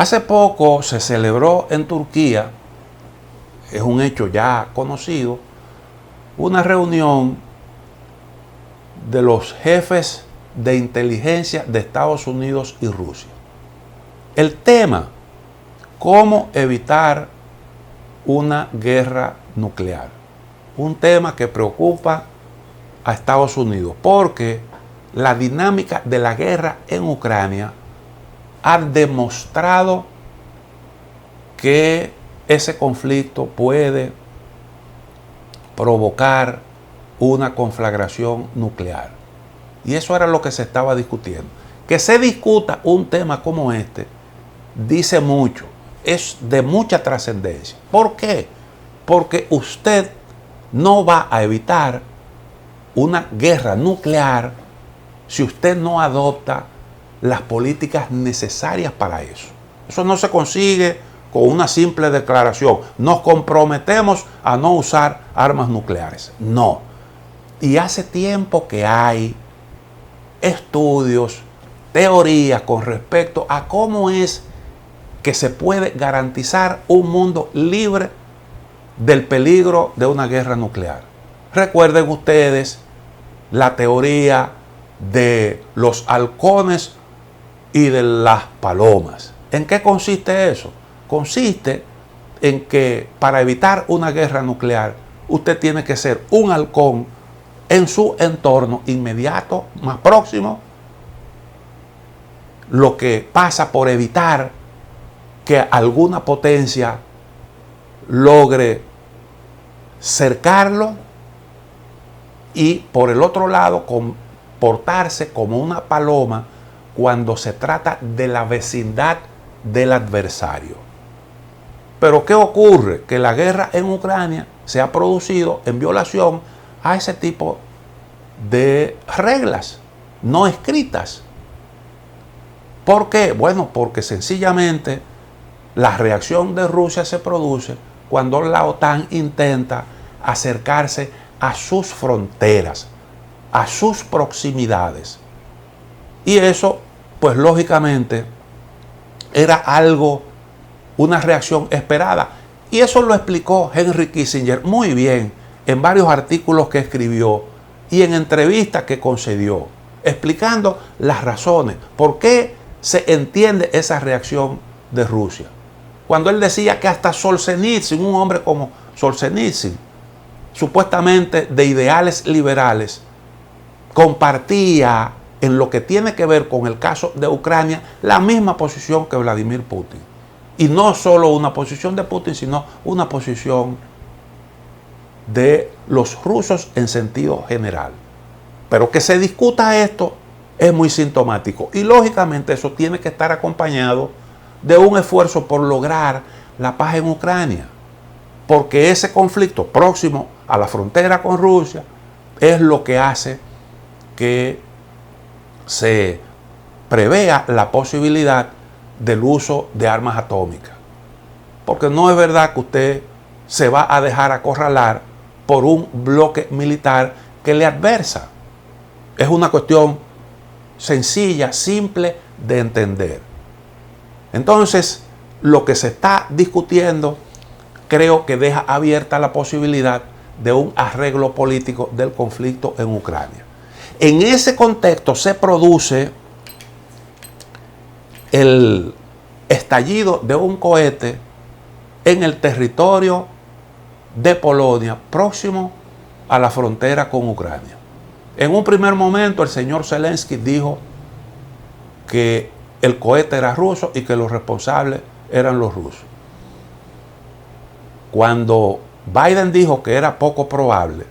Hace poco se celebró en Turquía, es un hecho ya conocido, una reunión de los jefes de inteligencia de Estados Unidos y Rusia. El tema, cómo evitar una guerra nuclear. Un tema que preocupa a Estados Unidos porque la dinámica de la guerra en Ucrania ha demostrado que ese conflicto puede provocar una conflagración nuclear. Y eso era lo que se estaba discutiendo. Que se discuta un tema como este dice mucho, es de mucha trascendencia. ¿Por qué? Porque usted no va a evitar una guerra nuclear si usted no adopta las políticas necesarias para eso. Eso no se consigue con una simple declaración. Nos comprometemos a no usar armas nucleares. No. Y hace tiempo que hay estudios, teorías con respecto a cómo es que se puede garantizar un mundo libre del peligro de una guerra nuclear. Recuerden ustedes la teoría de los halcones y de las palomas. ¿En qué consiste eso? Consiste en que para evitar una guerra nuclear, usted tiene que ser un halcón en su entorno inmediato, más próximo, lo que pasa por evitar que alguna potencia logre cercarlo y por el otro lado comportarse como una paloma cuando se trata de la vecindad del adversario. Pero ¿qué ocurre? Que la guerra en Ucrania se ha producido en violación a ese tipo de reglas no escritas. ¿Por qué? Bueno, porque sencillamente la reacción de Rusia se produce cuando la OTAN intenta acercarse a sus fronteras, a sus proximidades. Y eso, pues lógicamente, era algo, una reacción esperada. Y eso lo explicó Henry Kissinger muy bien en varios artículos que escribió y en entrevistas que concedió, explicando las razones, por qué se entiende esa reacción de Rusia. Cuando él decía que hasta Solzhenitsyn, un hombre como Solzhenitsyn, supuestamente de ideales liberales, compartía en lo que tiene que ver con el caso de Ucrania la misma posición que Vladimir Putin. Y no solo una posición de Putin, sino una posición de los rusos en sentido general. Pero que se discuta esto es muy sintomático. Y lógicamente eso tiene que estar acompañado de un esfuerzo por lograr la paz en Ucrania. Porque ese conflicto próximo a la frontera con Rusia es lo que hace que se prevea la posibilidad del uso de armas atómicas. Porque no es verdad que usted se va a dejar acorralar por un bloque militar que le adversa. Es una cuestión sencilla, simple de entender. Entonces, lo que se está discutiendo creo que deja abierta la posibilidad de un arreglo político del conflicto en Ucrania. En ese contexto se produce el estallido de un cohete en el territorio de Polonia, próximo a la frontera con Ucrania. En un primer momento el señor Zelensky dijo que el cohete era ruso y que los responsables eran los rusos. Cuando Biden dijo que era poco probable,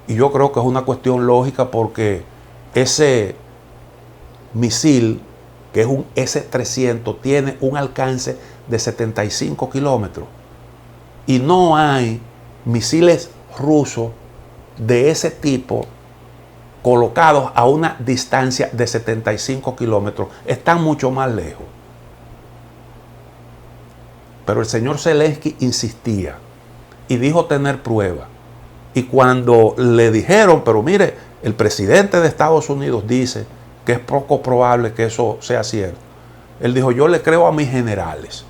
y yo creo que es una cuestión lógica porque ese misil, que es un S-300, tiene un alcance de 75 kilómetros. Y no hay misiles rusos de ese tipo colocados a una distancia de 75 kilómetros. Están mucho más lejos. Pero el señor Zelensky insistía y dijo tener pruebas. Y cuando le dijeron, pero mire, el presidente de Estados Unidos dice que es poco probable que eso sea cierto, Él dijo, yo le creo a mis generales.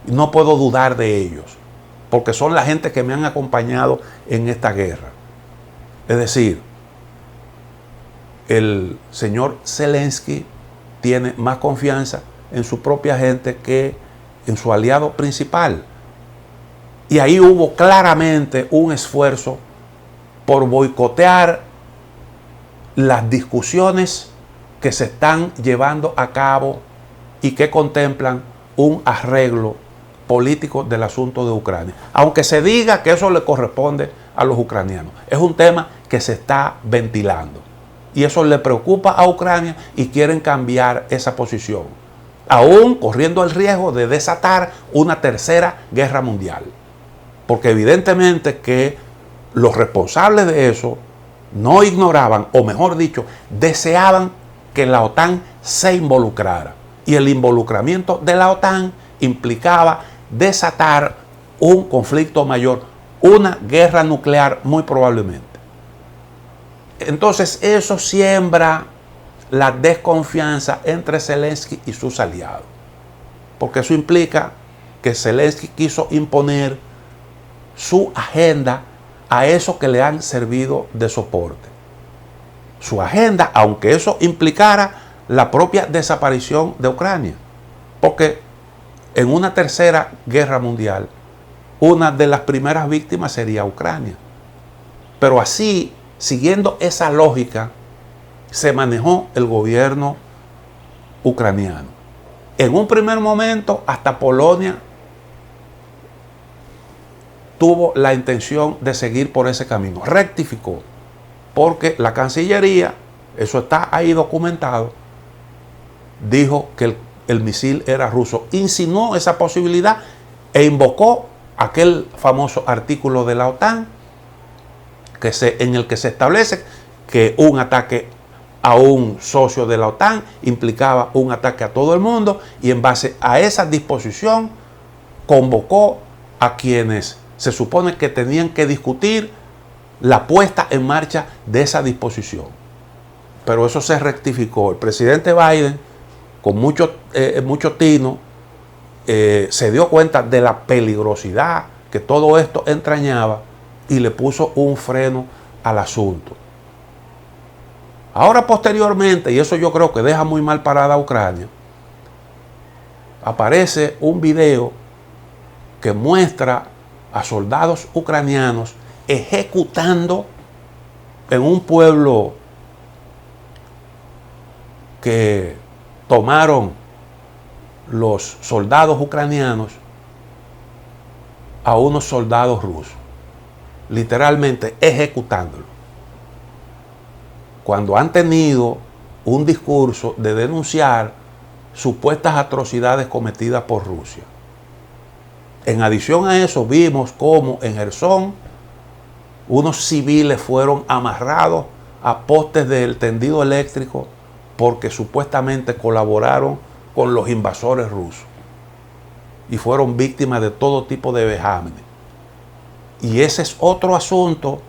No puedo dudar de ellos, porque son la gente que me han acompañado en esta guerra. Es decir, el señor Zelensky tiene más confianza en su propia gente que en su aliado principal. Y ahí hubo claramente un esfuerzo por boicotear las discusiones que se están llevando a cabo y que contemplan un arreglo político del asunto de Ucrania. Aunque se diga que eso le corresponde a los ucranianos. Es un tema que se está ventilando. Y eso le preocupa a Ucrania y quieren cambiar esa posición. Aún corriendo el riesgo de desatar una tercera guerra mundial. Porque evidentemente que los responsables de eso no ignoraban, o mejor dicho, deseaban que la OTAN se involucrara. Y el involucramiento de la OTAN implicaba desatar un conflicto mayor, una guerra nuclear muy probablemente. Entonces eso siembra la desconfianza entre Zelensky y sus aliados. Porque eso implica que Zelensky quiso imponer su agenda a esos que le han servido de soporte. Su agenda, aunque eso implicara la propia desaparición de Ucrania. Porque en una tercera guerra mundial, una de las primeras víctimas sería Ucrania. Pero así, siguiendo esa lógica, se manejó el gobierno ucraniano. En un primer momento, hasta Polonia tuvo la intención de seguir por ese camino. Rectificó, porque la Cancillería, eso está ahí documentado, dijo que el misil era ruso. Insinuó esa posibilidad e invocó aquel famoso artículo de la OTAN en el que se establece que un ataque a un socio de la OTAN implicaba un ataque a todo el mundo, y en base a esa disposición convocó a quienes se supone que tenían que discutir la puesta en marcha de esa disposición. Pero eso se rectificó. El presidente Biden, con mucho tino, se dio cuenta de la peligrosidad que todo esto entrañaba y le puso un freno al asunto. Ahora posteriormente, y eso yo creo que deja muy mal parada a Ucrania, aparece un video que muestra a soldados ucranianos ejecutando en un pueblo que tomaron los soldados ucranianos a unos soldados rusos, literalmente ejecutándolos, cuando han tenido un discurso de denunciar supuestas atrocidades cometidas por Rusia. En adición a eso, vimos cómo en Jersón unos civiles fueron amarrados a postes del tendido eléctrico porque supuestamente colaboraron con los invasores rusos y fueron víctimas de todo tipo de vejámenes. Y ese es otro asunto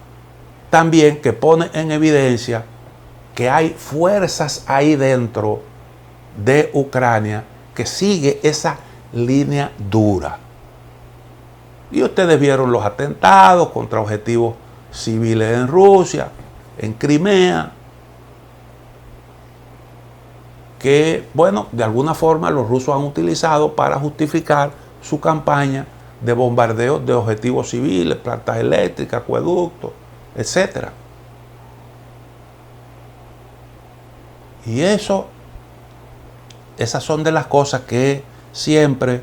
también que pone en evidencia que hay fuerzas ahí dentro de Ucrania que sigue esa línea dura. Y ustedes vieron los atentados contra objetivos civiles en Rusia, en Crimea, que, bueno, de alguna forma los rusos han utilizado para justificar su campaña de bombardeo de objetivos civiles, plantas eléctricas, acueductos, etc. Y esas son de las cosas que siempre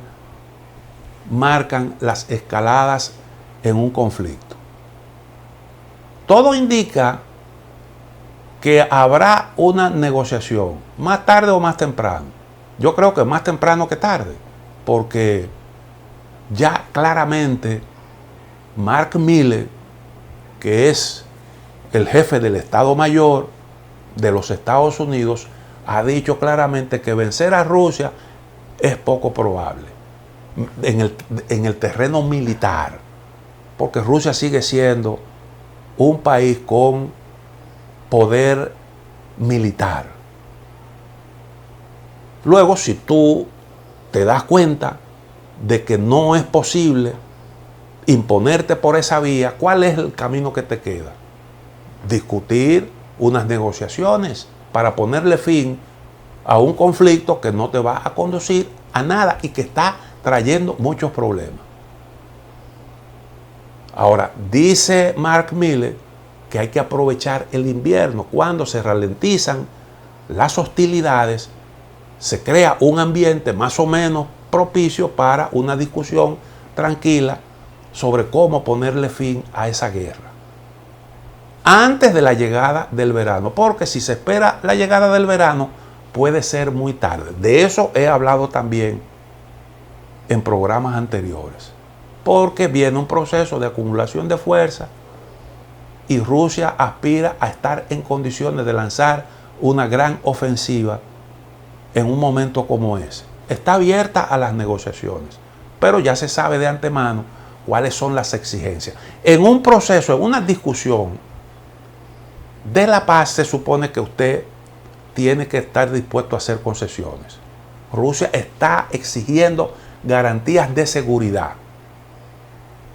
marcan las escaladas en un conflicto. Todo indica que habrá una negociación, más tarde o más temprano. Yo creo que más temprano que tarde, porque ya claramente Mark Milley, que es el jefe del Estado Mayor de los Estados Unidos, ha dicho claramente que vencer a Rusia es poco probable en el terreno militar, porque Rusia sigue siendo un país con poder militar. Luego, si tú te das cuenta de que no es posible imponerte por esa vía, ¿cuál es el camino que te queda? Discutir unas negociaciones para ponerle fin a un conflicto que no te va a conducir a nada y que está trayendo muchos problemas. Ahora, dice Mark Milley que hay que aprovechar el invierno. Cuando se ralentizan las hostilidades, se crea un ambiente más o menos propicio para una discusión tranquila sobre cómo ponerle fin a esa guerra antes de la llegada del verano, porque si se espera la llegada del verano puede ser muy tarde. De eso he hablado también en programas anteriores, porque viene un proceso de acumulación de fuerza y Rusia aspira a estar en condiciones de lanzar una gran ofensiva en un momento como ese. Está abierta a las negociaciones, pero ya se sabe de antemano cuáles son las exigencias. En un proceso, en una discusión de la paz, se supone que usted tiene que estar dispuesto a hacer concesiones. Rusia está exigiendo garantías de seguridad.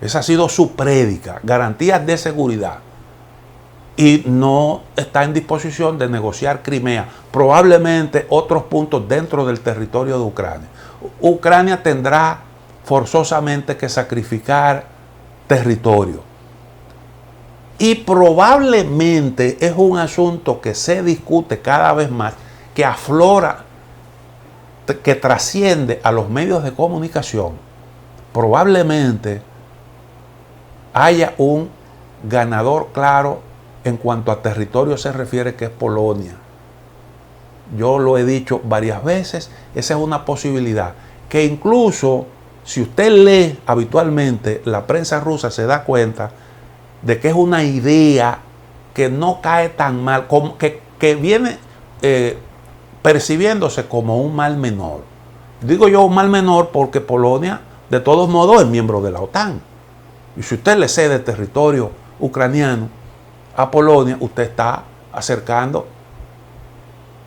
Esa ha sido su prédica, garantías de seguridad. Y no está en disposición de negociar Crimea, probablemente otros puntos dentro del territorio de Ucrania. Ucrania tendrá forzosamente que sacrificar territorio. Y probablemente es un asunto que se discute cada vez más, que aflora, que trasciende a los medios de comunicación. Probablemente haya un ganador claro en cuanto a territorio se refiere, que es Polonia. Yo lo he dicho varias veces, esa es una posibilidad, que incluso si usted lee habitualmente la prensa rusa se da cuenta de que es una idea que no cae tan mal, como que viene percibiéndose como un mal menor. Digo yo un mal menor porque Polonia de todos modos es miembro de la OTAN. Y si usted le cede territorio ucraniano a Polonia, usted está acercando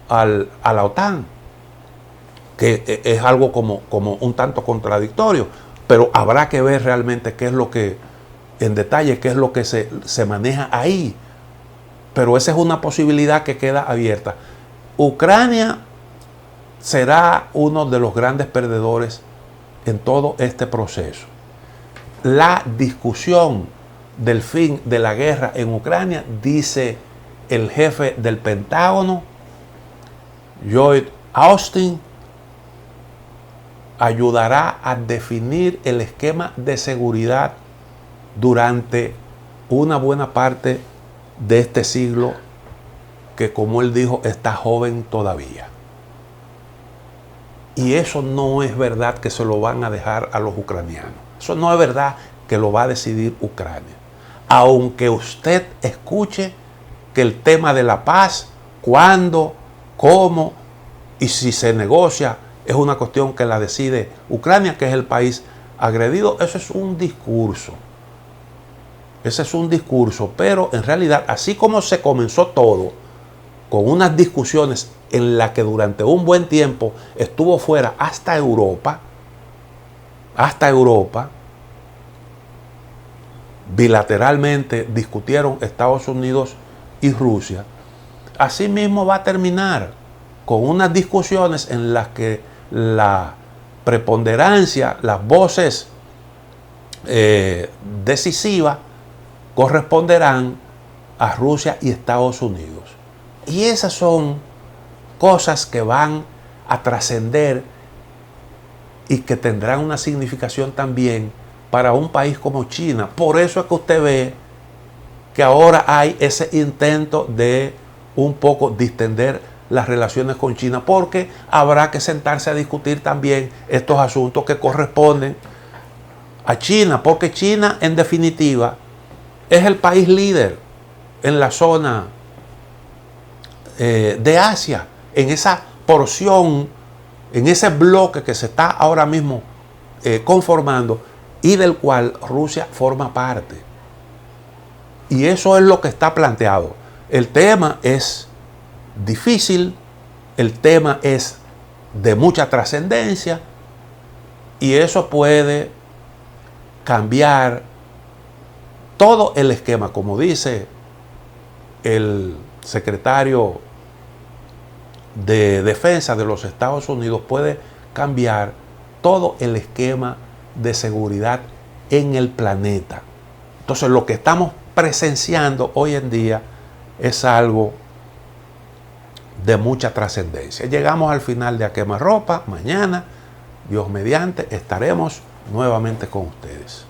a la OTAN, que es algo como un tanto contradictorio, pero habrá que ver realmente qué es lo que, en detalle, qué es lo que se maneja ahí. Pero esa es una posibilidad que queda abierta. Ucrania será uno de los grandes perdedores en todo este proceso. La discusión del fin de la guerra en Ucrania, dice el jefe del Pentágono, Lloyd Austin, ayudará a definir el esquema de seguridad durante una buena parte de este siglo que, como él dijo, está joven todavía. Y eso no es verdad que se lo van a dejar a los ucranianos. Eso no es verdad que lo va a decidir Ucrania. Aunque usted escuche que el tema de la paz, cuándo, cómo y si se negocia, es una cuestión que la decide Ucrania, que es el país agredido, eso es un discurso. Ese es un discurso, pero en realidad, así como se comenzó todo, con unas discusiones en las que durante un buen tiempo estuvo fuera hasta Europa, bilateralmente discutieron Estados Unidos y Rusia, así mismo va a terminar con unas discusiones en las que la preponderancia, las voces decisivas corresponderán a Rusia y Estados Unidos. Y esas son cosas que van a trascender y que tendrán una significación también para un país como China. Por eso es que usted ve que ahora hay ese intento de un poco distender las relaciones con China, porque habrá que sentarse a discutir también estos asuntos que corresponden a China, porque China, en definitiva, es el país líder en la zona de Asia, en esa porción, en ese bloque que se está ahora mismo conformando y del cual Rusia forma parte. Y eso es lo que está planteado. El tema es difícil, el tema es de mucha trascendencia, y eso puede cambiar todo el esquema, como dice el secretario de Defensa de los Estados Unidos, puede cambiar todo el esquema de seguridad en el planeta. Entonces, lo que estamos presenciando hoy en día es algo de mucha trascendencia. Llegamos al final de A Quemarropa. Mañana, Dios mediante, estaremos nuevamente con ustedes.